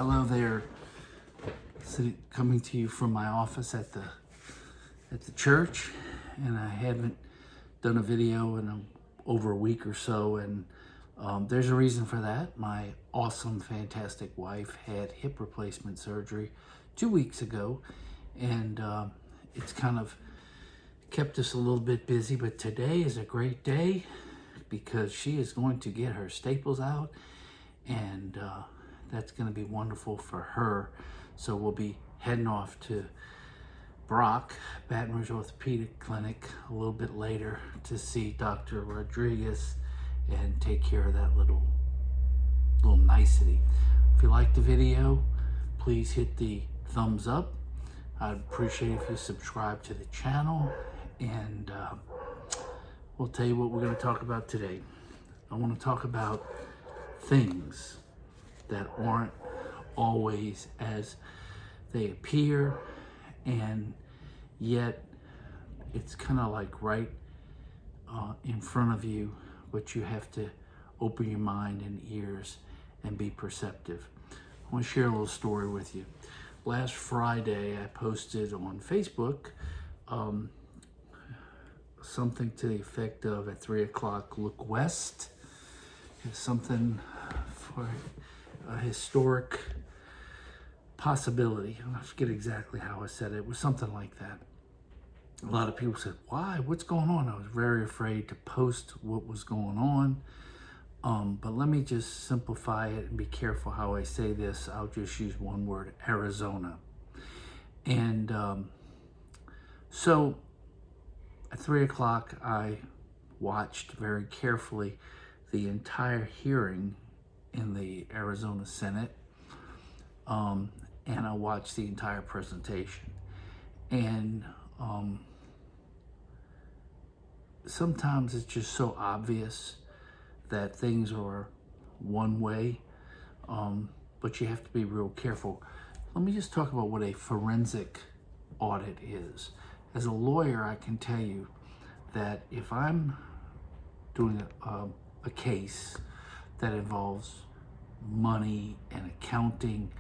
Hello there. Coming to you from my office at the church, and I haven't done a video in over a week or so, and there's a reason for that. My awesome, fantastic wife had hip replacement surgery 2 weeks ago, and it's kind of kept us a little bit busy, but today is a great day because she is going to get her staples out, and that's going to be wonderful for her. So we'll be heading off to Brock, Baton Rouge Orthopedic Clinic, a little bit later to see Dr. Rodriguez and take care of that little nicety. If you like the video, please hit the thumbs up. I'd appreciate if you subscribe to the channel, and we'll tell you what we're going to talk about today. I want to talk about things that aren't always as they appear, and yet it's kind of like right in front of you, but you have to open your mind and ears and be perceptive. I want to share a little story with you. Last Friday, I posted on Facebook something to the effect of, at 3 o'clock, look west. It's something for a historic possibility. I forget exactly how I said it. It was something like that. A lot of people said, why? What's going on? I was very afraid to post what was going on. But let me just simplify it and be careful how I say this. I'll just use one word: Arizona. And so at 3 o'clock, I watched very carefully the entire hearing in the Arizona Senate. And I watched the entire presentation. And sometimes it's just so obvious that things are one way, but you have to be real careful. Let me just talk about what a forensic audit is. As a lawyer, I can tell you that if I'm doing a case that involves money and accounting,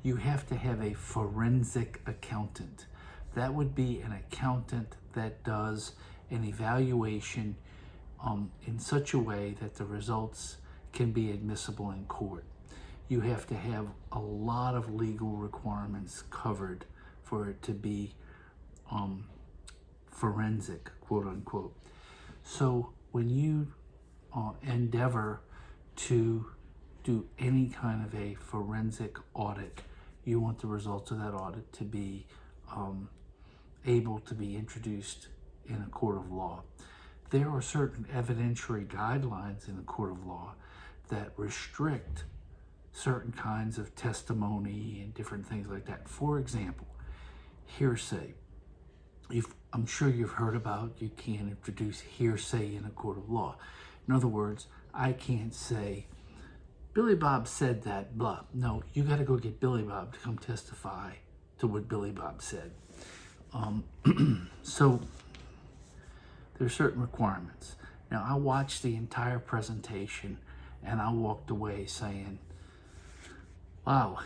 you have to have a forensic accountant. That would be an accountant that does an evaluation in such a way that the results can be admissible in court. You have to have a lot of legal requirements covered for it to be forensic, quote unquote. So when you endeavor to do any kind of a forensic audit, you want the results of that audit to be able to be introduced in a court of law. There are certain evidentiary guidelines in the court of law that restrict certain kinds of testimony and different things like that. For example, hearsay. I'm sure you've heard about, you can't introduce hearsay in a court of law. In other words, I can't say, Billy Bob said that, blah. No, you got to go get Billy Bob to come testify to what Billy Bob said. So there's certain requirements. Now, I watched the entire presentation, and I walked away saying, wow,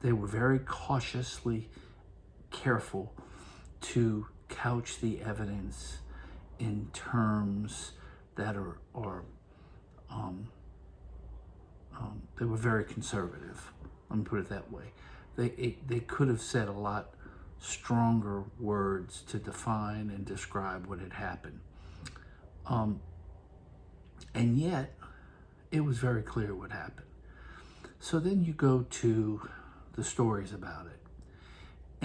they were very cautiously careful to couch the evidence in terms that are they were very conservative. Let me put it that way. They could have said a lot stronger words to define and describe what had happened. And yet, it was very clear what happened. So then you go to the stories about it.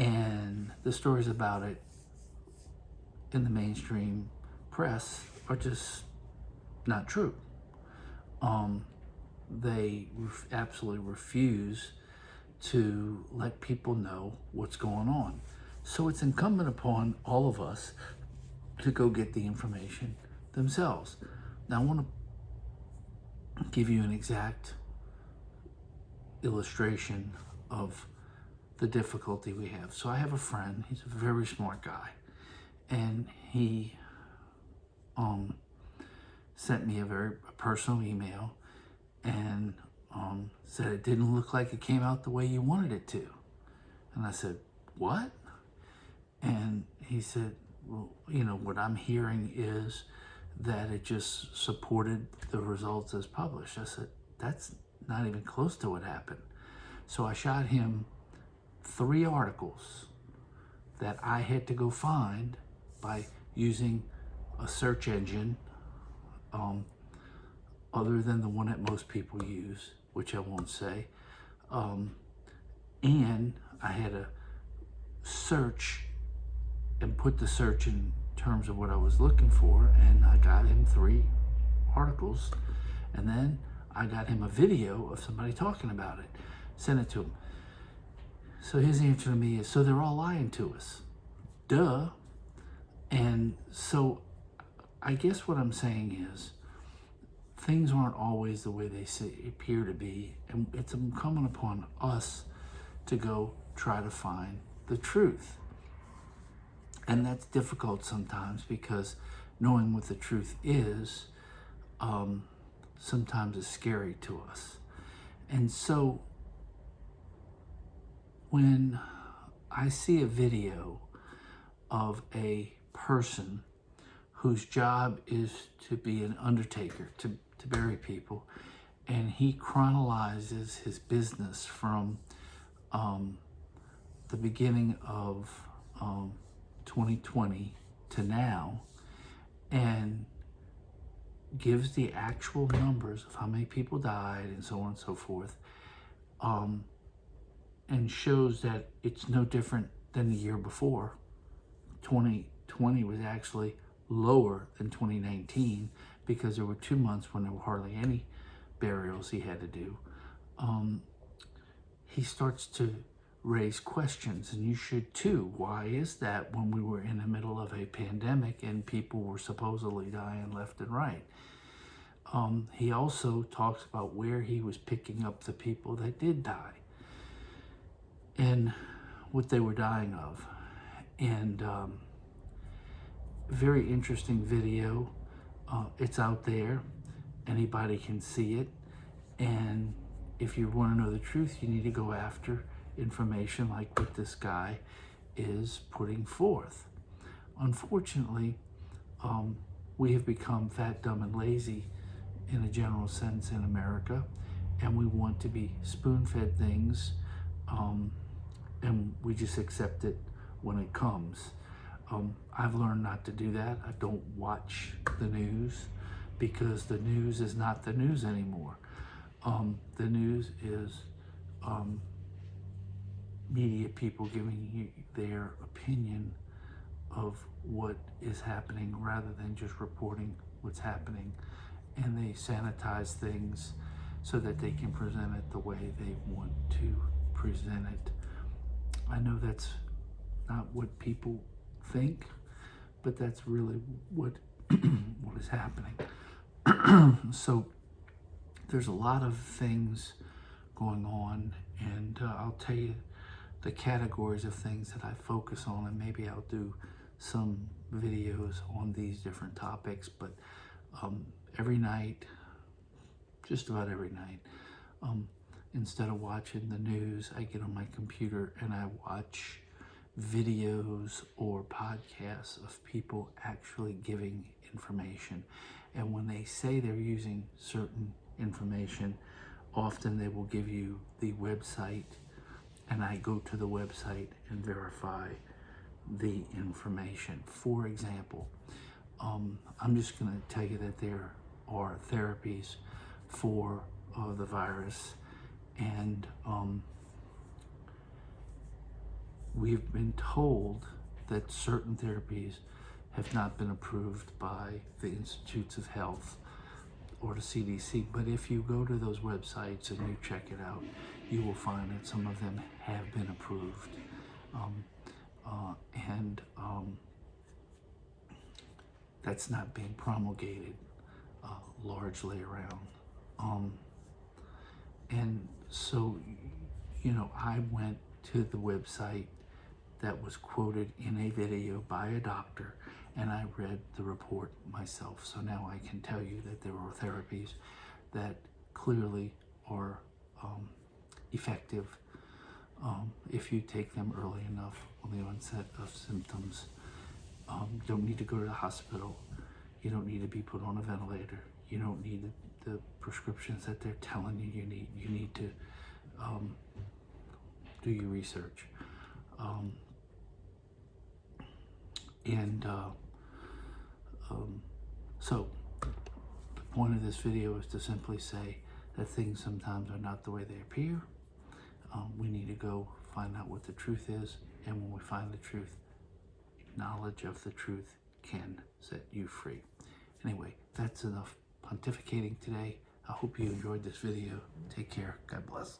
And the stories about it in the mainstream press are just not true. They absolutely refuse to let people know what's going on. So it's incumbent upon all of us to go get the information themselves. Now, I want to give you an exact illustration of the difficulty we have. So I have a friend, he's a very smart guy, and he sent me a very personal email and said it didn't look like it came out the way you wanted it to. And I said, what? And he said, well, what I'm hearing is that it just supported the results as published. I said, that's not even close to what happened. So I shot him 3 articles that I had to go find by using a search engine other than the one that most people use, which I won't say. And I had to search and put the search in terms of what I was looking for, and I got him 3 articles, and then I got him a video of somebody talking about it, sent it to him. So his answer to me is, so they're all lying to us. Duh. And so I guess what I'm saying is, things aren't always the way they appear to be, and it's incumbent upon us to go try to find the truth. And that's difficult sometimes, because knowing what the truth is sometimes is scary to us. And so when I see a video of a person whose job is to be an undertaker, to bury people, and he chronologizes his business from the beginning of 2020 to now, and gives the actual numbers of how many people died and so on and so forth, and shows that it's no different than the year before. 2020 was actually lower than 2019 because there were 2 months when there were hardly any burials he had to do. He starts to raise questions, and you should too. Why is that when we were in the middle of a pandemic and people were supposedly dying left and right? He also talks about where he was picking up the people that did die and what they were dying of. And very interesting video. It's out there. Anybody can see it. And if you want to know the truth, you need to go after information like what this guy is putting forth. Unfortunately, we have become fat, dumb, and lazy in a general sense in America, and we want to be spoon-fed things, and we just accept it when it comes. I've learned not to do that. I don't watch the news because the news is not the news anymore. The news is media people giving you their opinion of what is happening rather than just reporting what's happening. And they sanitize things so that they can present it the way they want to present it. I know that's not what people think, but that's really what what is happening. So there's a lot of things going on, and I'll tell you the categories of things that I focus on, and maybe I'll do some videos on these different topics. But every night, just about every night, instead of watching the news, I get on my computer and I watch videos or podcasts of people actually giving information. And when they say they're using certain information, often they will give you the website, and I go to the website and verify the information. For example, I'm just going to tell you that there are therapies for the virus, and we've been told that certain therapies have not been approved by the Institutes of Health or the CDC. But if you go to those websites and you check it out, you will find that some of them have been approved. And that's not being promulgated largely around. And so, I went to the website that was quoted in a video by a doctor, and I read the report myself. So now I can tell you that there are therapies that clearly are effective if you take them early enough on the onset of symptoms. You don't need to go to the hospital. You don't need to be put on a ventilator. You don't need the prescriptions that they're telling you you need. You need to do your research. So the point of this video is to simply say that things sometimes are not the way they appear. We need to go find out what the truth is, and when we find the truth, knowledge of the truth can set you free. Anyway, that's enough pontificating today. I hope you enjoyed this video. Take care. God bless.